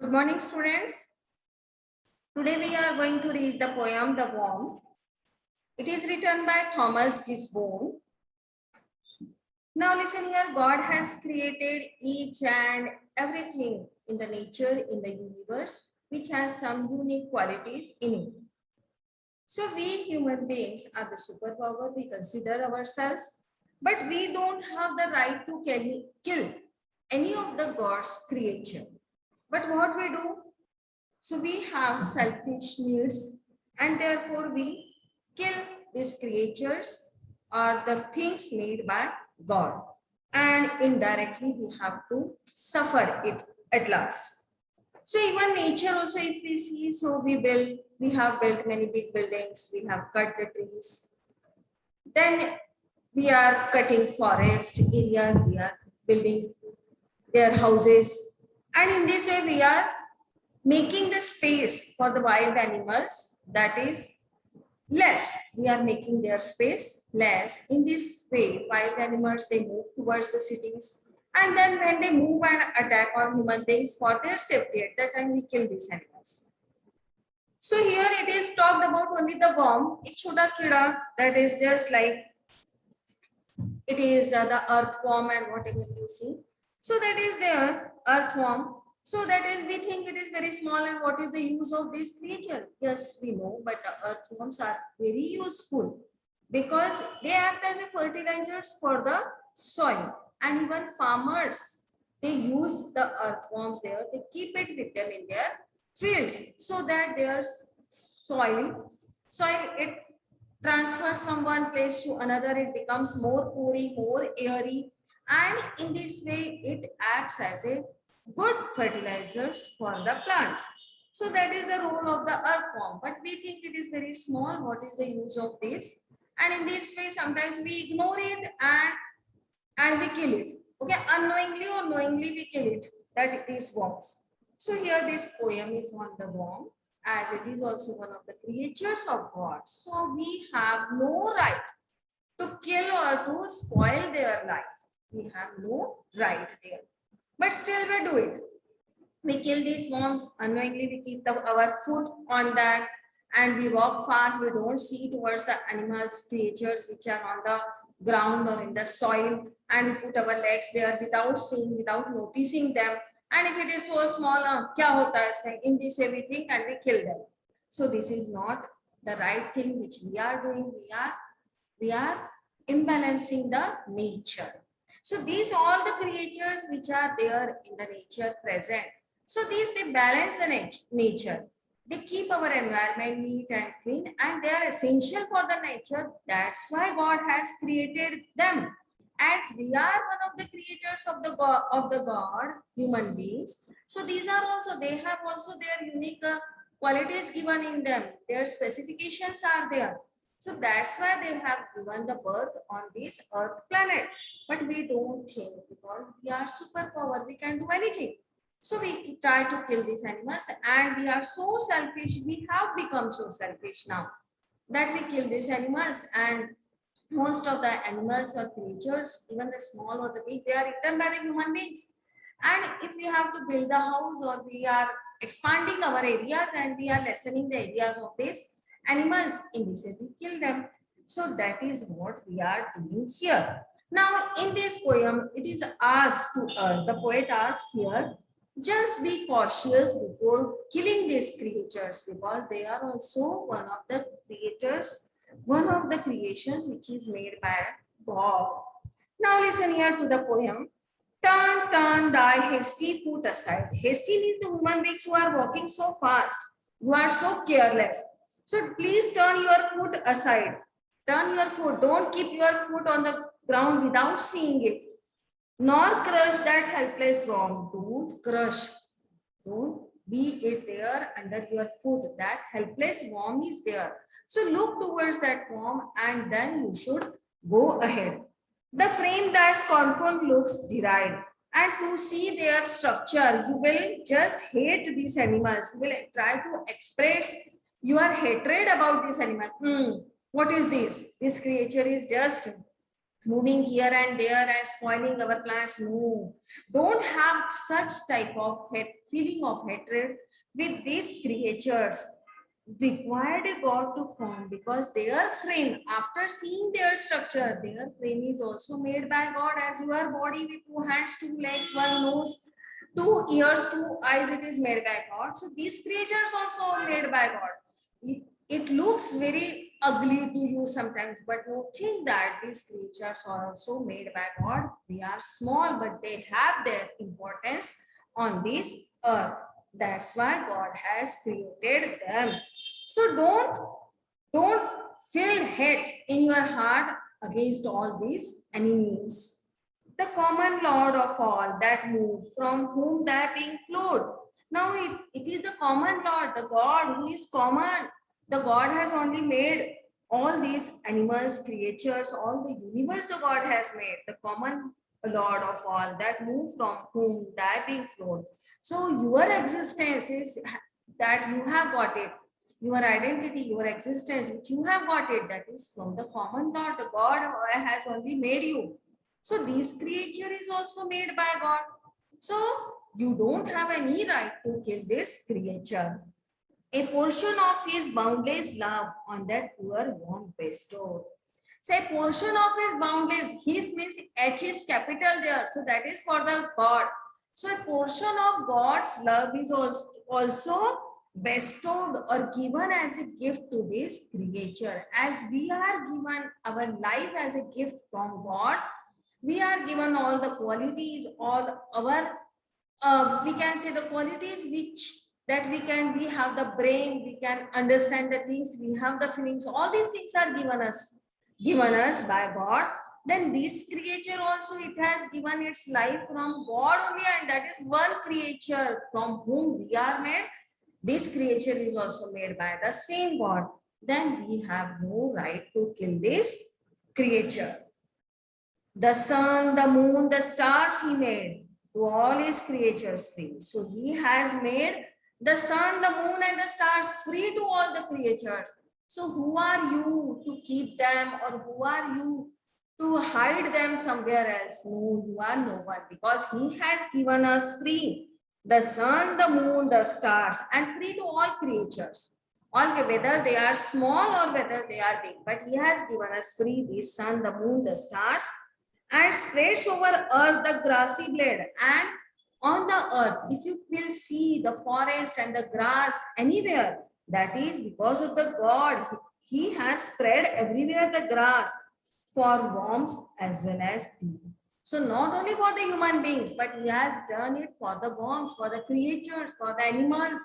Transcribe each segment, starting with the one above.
Good morning, students. Today we are going to read the poem The Worm. It is written by Thomas Gisborne. Now listen here, God has created each and everything in the nature, in the universe, which has some unique qualities in it. So we human beings are the superpower, we consider ourselves, but we don't have the right to kill any of the God's creature. But what we do? So we have selfish needs and therefore we kill these creatures or the things made by God. And indirectly we have to suffer it at last. So even nature also, if we see, so we have built many big buildings, we have cut the trees. Then we are cutting forest areas, we are building their houses. And in this way we are making the space for the wild animals that is less. We are making their space less. In this way, wild animals, they move towards the cities. And then when they move and attack on human beings for their safety, at that time we kill these animals. So here it is talked about only the worm, एक छोटा कीड़ा that is just like it is the earthworm and whatever you see. So that is their earthworm. So that is, we think it is very small and what is the use of this creature? Yes, we know, but the earthworms are very useful because they act as a fertilizers for the soil. And even farmers, they use the earthworms there, they keep it with them in their fields so that their soil, it transfers from one place to another, it becomes more porous, more airy, and in this way it acts as a good fertilizers for the plants. So that is the role of the earthworm, but we think it is very small. What is the use of this? And in this way sometimes we ignore it and we kill it. Okay, unknowingly or knowingly we kill it, that these worms. So here this poem is on the worm, as it is also one of the creatures of God. So we have no right to kill or to spoil their life. We have no right there. But still we do it. We kill these worms unknowingly, we keep our foot on that and we walk fast. We don't see towards the animals, creatures which are on the ground or in the soil, and we put our legs there without seeing, without noticing them. And if it is so small, kya hota hai isme? In this way we think and we kill them. So this is not the right thing which we are doing. We are imbalancing the nature. So these all the creatures which are there in the nature present. So these, they balance the nature. They keep our environment neat and clean, and they are essential for the nature. That's why God has created them. As we are one of the creators of the God, human beings. So these are also, they have also their unique qualities given in them. Their specifications are there. So that's why they have given the birth on this earth planet. But we don't think, because we are superpower, we can do anything. So we try to kill these animals, and we are so selfish. We have become so selfish now that we kill these animals, and most of the animals or creatures, even the small or the big, they are eaten by the human beings. And if we have to build a house or we are expanding our areas and we are lessening the areas of these animals, in this way we kill them. So that is what we are doing here. Now in this poem, it is asked to us, the poet asks here, just be cautious before killing these creatures, because they are also one of the creators, one of the creations which is made by God. Now listen here to the poem. Turn thy hasty foot aside. Hasty means the human beings who are walking so fast, who are so careless. So please turn your foot aside. Turn your foot. Don't keep your foot on the ground without seeing it. Nor crush that helpless worm. Don't crush. Don't be it there under your foot. That helpless worm is there. So look towards that worm and then you should go ahead. The frame thy scornful looks deride, and to see their structure, you will just hate these animals. You will try to express your hatred about this animal. What is this? This creature is just moving here and there and spoiling our plants. No, don't have such type of feeling of hatred with these creatures. Required a God to form, because their frame, after seeing their structure, their frame is also made by God, as your body with 2 hands, 2 legs, 1 nose, 2 ears, 2 eyes, it is made by God. So these creatures also made by God. It looks very ugly to you sometimes, but you think that these creatures are also made by God. They are small, but they have their importance on this earth. That's why God has created them. So don't feel hate in your heart against all these enemies. The common Lord of all that move, from whom thy being flowed. Now it is the common Lord, the God who is common. The God has only made all these animals, creatures, all the universe the God has made. The common Lord of all that move, from whom thy being flowed. So your existence is that you have got it. Your identity, your existence, which you have got it, that is from the common Lord. The God has only made you. So this creature is also made by God. So you don't have any right to kill this creature. A portion of his boundless love on that poor worm bestowed. So a portion of his boundless, his means H is capital there. So that is for the God. So a portion of God's love is also bestowed or given as a gift to this creature. As we are given our life as a gift from God, we are given all the qualities, all our we can say the qualities which that we have the brain, we can understand the things, we have the feelings, all these things are given us by God. Then this creature also, it has given its life from God only, and that is one creature from whom we are made. This creature is also made by the same God. Then we have no right to kill this creature. The sun, the moon, the stars he made to all his creatures free. So he has made the sun, the moon, and the stars free to all the creatures. So who are you to keep them, or who are you to hide them somewhere else? No, you are no one, because he has given us free the sun, the moon, the stars, and free to all creatures. All, whether they are small or whether they are big, but he has given us free the sun, the moon, the stars, and spreads over earth the grassy blade. And on the earth, if you will see the forest and the grass anywhere, that is because of the God. He has spread everywhere the grass for worms as well as people. So not only for the human beings, but he has done it for the worms, for the creatures, for the animals,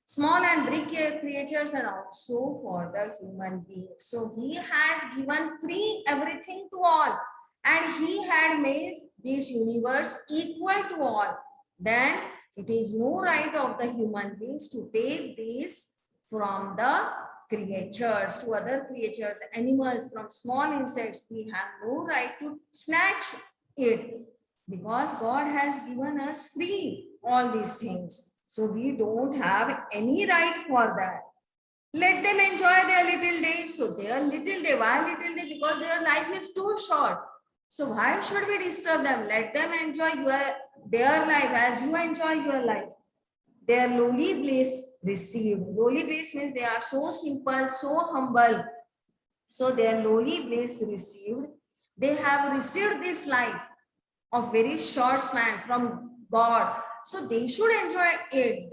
small and big creatures, and also for the human beings. So he has given free everything to all, and he had made this universe equal to all. Then it is no right of the human beings to take this from the creatures to other creatures, animals, from small insects. We have no right to snatch it, because God has given us free all these things. So we don't have any right for that. Let them enjoy their little day. So their little day, why little day? Because their life is too short. So why should we disturb them? Let them enjoy their life as you enjoy your life. Their lowly bliss received. Lowly bliss means they are so simple, so humble. So their lowly bliss received. They have received this life of very short span from God. So they should enjoy it.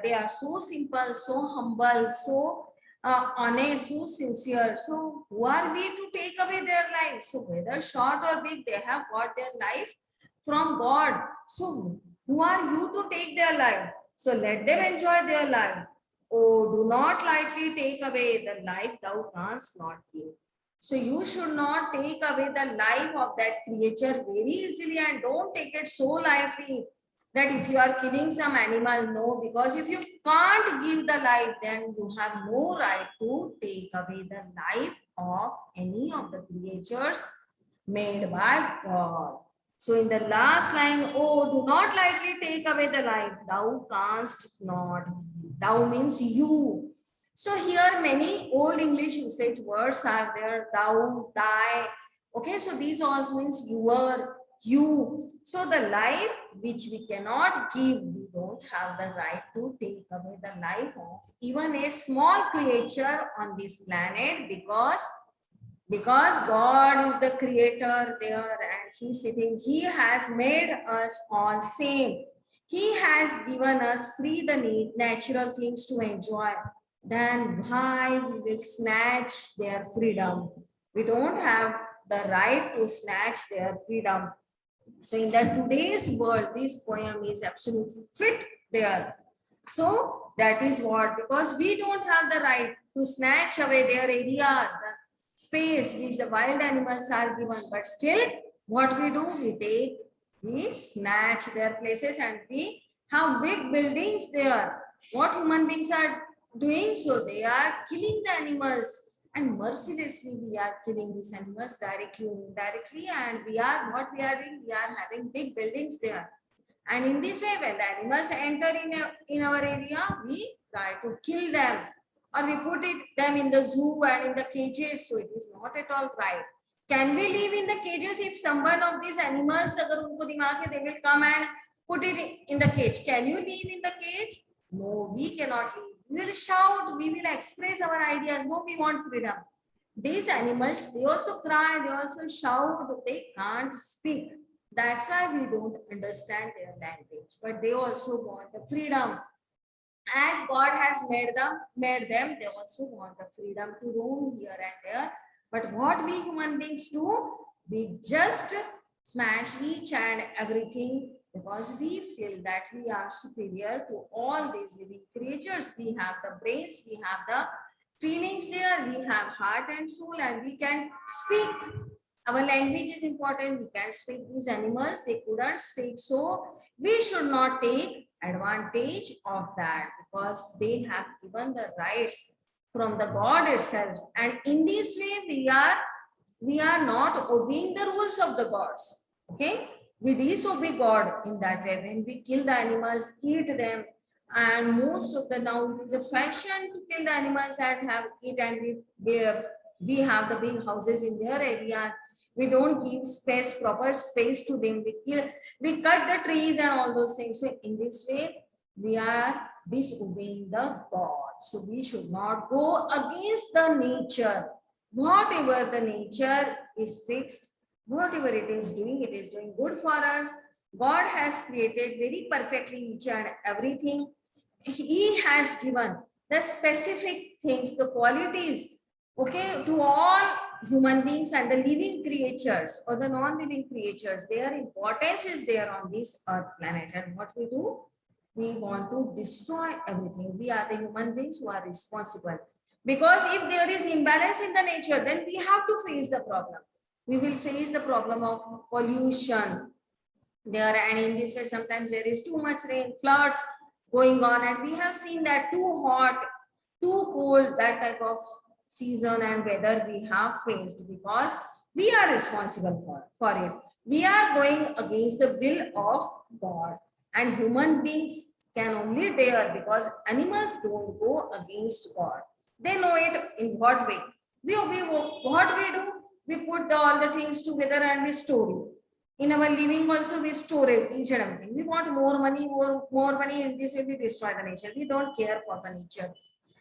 They are so simple, so humble, so honest, so sincere. So who are we to take away their life? So whether short or big, they have got their life from God. So who are you to take their life? So let them enjoy their life. Oh, do not lightly take away the life thou canst not give. So you should not take away the life of that creature very easily, and don't take it so lightly that if you are killing some animal, no, because if you can't give the life, then you have no right to take away the life of any of the creatures made by God. So in the last line, oh, do not lightly take away the life thou canst not. Thou means you. So here many old English usage words are there. Thou, thy, Okay, so these also means your, you. So the life which we cannot give, we don't have the right to take away the life of even a small creature on this planet, because God is the creator there and he's sitting, he has made us all same. He has given us free the need, natural things to enjoy. Then why we will snatch their freedom? We don't have the right to snatch their freedom. So in the today's world, this poem is absolutely fit there. So that is what, because we don't have the right to snatch away their areas, the space which the wild animals are given, but still what we do, we snatch their places and we have big buildings there. What human beings are doing? So they are killing the animals and mercilessly we are killing these animals directly or indirectly, and we are what we are doing, we are having big buildings there. And in this way, when the animals enter in our area, we try to kill them or we put them in the zoo and in the cages. So it is not at all right. Can we live in the cages if someone of these animals, agar unko dimag hai, they will come and put it in the cage? Can you live in the cage? No, we cannot live. We will shout, we will express our ideas. No, we want freedom. These animals, they also cry, they also shout, they can't speak. That's why we don't understand their language. But they also want the freedom. As God has made them, they also want the freedom to roam here and there. But what we human beings do, we just smash each and everything because we feel that we are superior to all these living creatures. We have the brains, we have the feelings there, we have heart and soul, and we can speak. Our language is important. We can speak. These animals, they couldn't speak. So we should not take advantage of that because they have given the rights from the God itself. And in this way, we are not obeying the rules of the gods. Okay, we disobey God in that way when we kill the animals, eat them, and most of the now it is a fashion to kill the animals and have it, and we have the big houses in their area. We don't give space, proper space to them. We cut the trees and all those things. So in this way, we are disobeying the God. So we should not go against the nature. Whatever the nature is fixed, whatever it is doing good for us. God has created very perfectly each and everything. He has given the specific things, the qualities, okay, to all human beings and the living creatures or the non-living creatures. Their importance is there on this earth planet. And what we do, we want to destroy everything. We are the human beings who are responsible. Because if there is imbalance in the nature, then we have to face the problem. We will face the problem of pollution there, and in this way sometimes there is too much rain, floods going on, and we have seen that too hot, too cold, that type of season and weather we have faced because we are responsible for it. We are going against the will of God, and human beings can only dare because animals don't go against God. They know it in what way. We what we do, we put all the things together and we store it. In our living also we store it, each and everything. We want more money. In this way we destroy the nature. We don't care for the nature.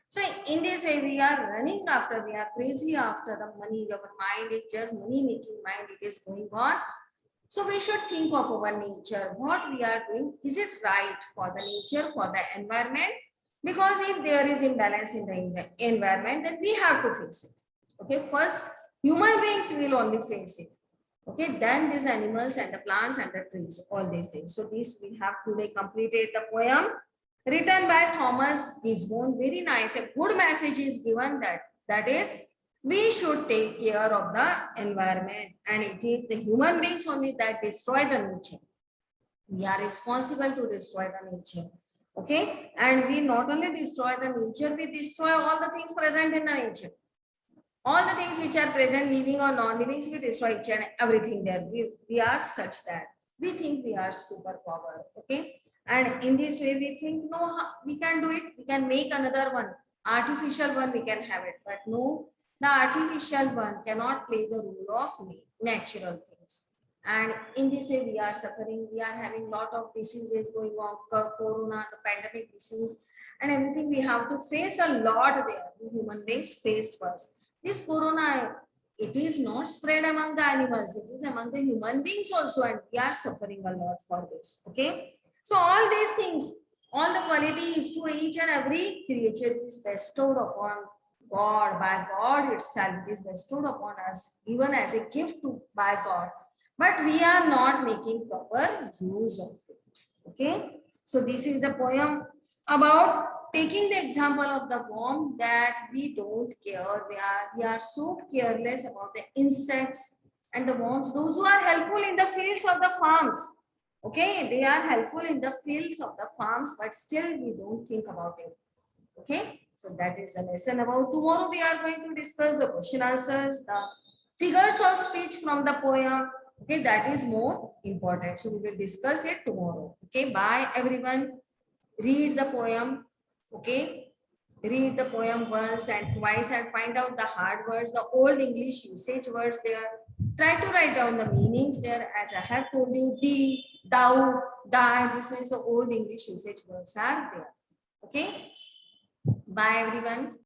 So in this way we are running after, we are crazy after the money. Our mind is just money making mind. It is going on. So we should think of our nature. What we are doing, is it right for the nature, for the environment? Because if there is imbalance in the environment, then we have to fix it. Okay, first human beings will only face it. Okay, then these animals and the plants and the trees, all these things. So this we have today completed the poem written by Thomas Gisborne. Very nice. A good message is given that is we should take care of the environment, and it is the human beings only that destroy the nature. We are responsible to destroy the nature. Okay, and we not only destroy the nature, we destroy all the things present in the nature. All the things which are present, living or non-living, we destroy each and everything there. We are such that we think we are superpower. Okay, and in this way we think no, we can do it. We can make another one, artificial one. We can have it, but no. The artificial one cannot play the role of natural things. And in this way, we are suffering. We are having lot of diseases going on, corona, the pandemic disease, and everything. We have to face a lot there. The human beings faced first. This corona, it is not spread among the animals. It is among the human beings also, and we are suffering a lot for this. Okay. So all these things, all the qualities to each and every creature is bestowed upon God, by God itself. It is bestowed upon us, given as a gift by God. But we are not making proper use of it. Okay. So this is the poem about taking the example of the worm, that we don't care. We are so careless about the insects and the worms, those who are helpful in the fields of the farms. Okay, they are helpful in the fields of the farms, but still we don't think about it. Okay, so that is the lesson about. Tomorrow we are going to discuss the question answers, the figures of speech from the poem. Okay, that is more important. So we will discuss it tomorrow. Okay, bye everyone. Read the poem. Okay, read the poem once and twice and find out the hard words, the old English usage words there. Try to write down the meanings there, as I have told you. The, thou, thy, this means the old English usage words are there. Okay. Bye everyone.